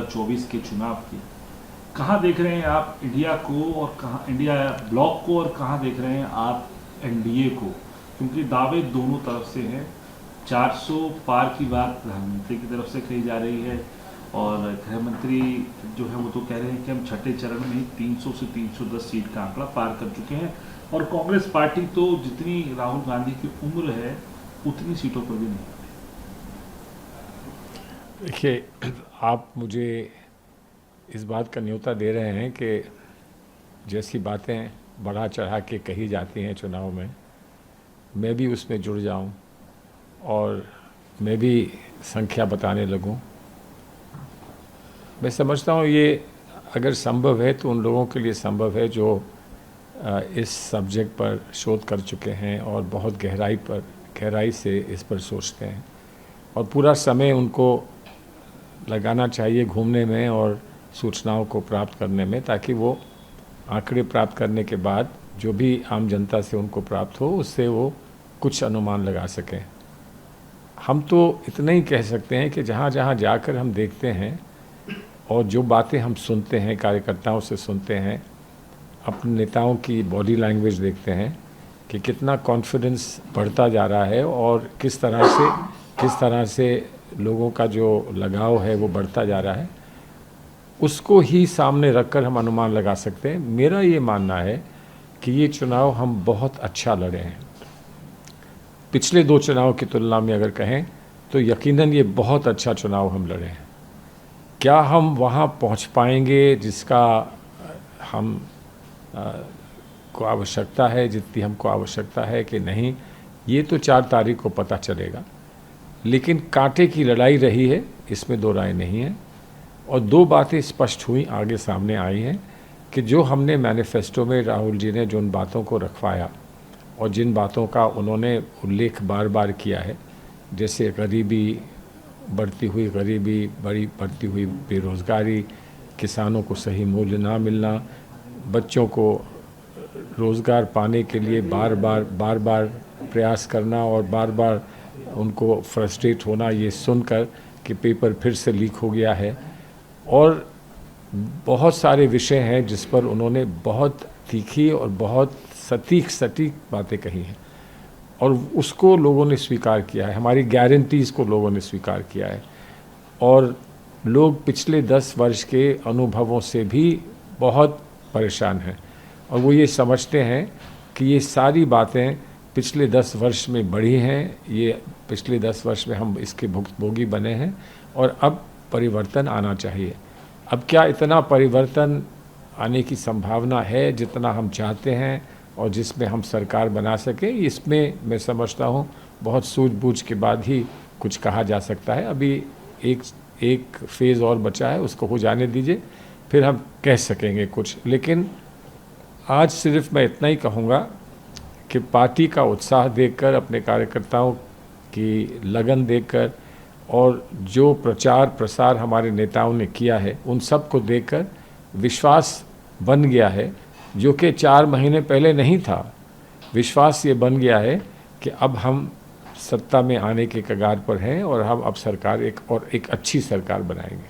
2024 के चुनाव की, कहाँ देख रहे हैं आप इंडिया को और कहाँ इंडिया ब्लॉक को, और कहाँ देख रहे हैं आप एनडीए को? क्योंकि दावे दोनों तरफ से हैं। 400 पार की बात प्रधानमंत्री की तरफ से कही जा रही है, और गृह मंत्री जो है वो तो कह रहे हैं कि हम छठे चरण में ही 300 से 310 सीट का आंकड़ा पार कर चुके हैं, और कांग्रेस पार्टी तो जितनी राहुल गांधी की उम्र है उतनी सीटों पर भी नहीं। देखिए, आप मुझे इस बात का न्योता दे रहे हैं कि जैसी बातें बढ़ा चढ़ा के कही जाती हैं चुनाव में, मैं भी उसमें जुड़ जाऊं और मैं भी संख्या बताने लगूं। मैं समझता हूं ये अगर संभव है तो उन लोगों के लिए संभव है जो इस सब्जेक्ट पर शोध कर चुके हैं और बहुत गहराई से इस पर सोचते हैं, और पूरा समय उनको लगाना चाहिए घूमने में और सूचनाओं को प्राप्त करने में, ताकि वो आंकड़े प्राप्त करने के बाद जो भी आम जनता से उनको प्राप्त हो उससे वो कुछ अनुमान लगा सकें। हम तो इतना ही कह सकते हैं कि जहाँ जहाँ जाकर हम देखते हैं और जो बातें हम सुनते हैं, कार्यकर्ताओं से सुनते हैं, अपने नेताओं की बॉडी लैंग्वेज देखते हैं कि कितना कॉन्फिडेंस बढ़ता जा रहा है और किस तरह से लोगों का जो लगाव है वो बढ़ता जा रहा है, उसको ही सामने रखकर हम अनुमान लगा सकते हैं। मेरा ये मानना है कि ये चुनाव हम बहुत अच्छा लड़े हैं। पिछले 2 चुनाव की तुलना में अगर कहें तो यकीनन ये बहुत अच्छा चुनाव हम लड़े हैं। क्या हम वहाँ पहुँच पाएंगे जिसका हम को आवश्यकता है, जितनी हमको आवश्यकता है कि नहीं, ये तो 4 तारीख को पता चलेगा। लेकिन कांटे की लड़ाई रही है, इसमें 2 राय नहीं है। और 2 बातें स्पष्ट हुई, आगे सामने आई हैं कि जो हमने मैनिफेस्टो में राहुल जी ने जिन बातों को रखवाया और जिन बातों का उन्होंने उल्लेख बार बार किया है, जैसे बढ़ती हुई बेरोज़गारी, किसानों को सही मूल्य ना मिलना, बच्चों को रोज़गार पाने के लिए बार बार प्रयास करना और बार बार उनको फ्रस्ट्रेट होना ये सुनकर कि पेपर फिर से लीक हो गया है, और बहुत सारे विषय हैं जिस पर उन्होंने बहुत तीखी और बहुत सटीक बातें कही हैं, और उसको लोगों ने स्वीकार किया है। हमारी गारंटीज़ को लोगों ने स्वीकार किया है, और लोग पिछले 10 वर्ष के अनुभवों से भी बहुत परेशान हैं, और वो ये समझते हैं कि ये सारी बातें पिछले 10 वर्ष में बढ़ी हैं, ये पिछले 10 वर्ष में हम इसके भुक्तभोगी बने हैं, और अब परिवर्तन आना चाहिए। अब क्या इतना परिवर्तन आने की संभावना है जितना हम चाहते हैं और जिसमें हम सरकार बना सकें? इसमें मैं समझता हूँ बहुत सूझबूझ के बाद ही कुछ कहा जा सकता है। अभी एक फेज़ और बचा है, उसको हो जाने दीजिए, फिर हम कह सकेंगे कुछ। लेकिन आज सिर्फ मैं इतना ही कहूँगा कि पार्टी का उत्साह देखकर, अपने कार्यकर्ताओं की लगन देखकर, और जो प्रचार प्रसार हमारे नेताओं ने किया है उन सब को देखकर विश्वास बन गया है, जो कि 4 महीने पहले नहीं था। विश्वास ये बन गया है कि अब हम सत्ता में आने के कगार पर हैं और हम अब सरकार एक अच्छी सरकार बनाएंगे।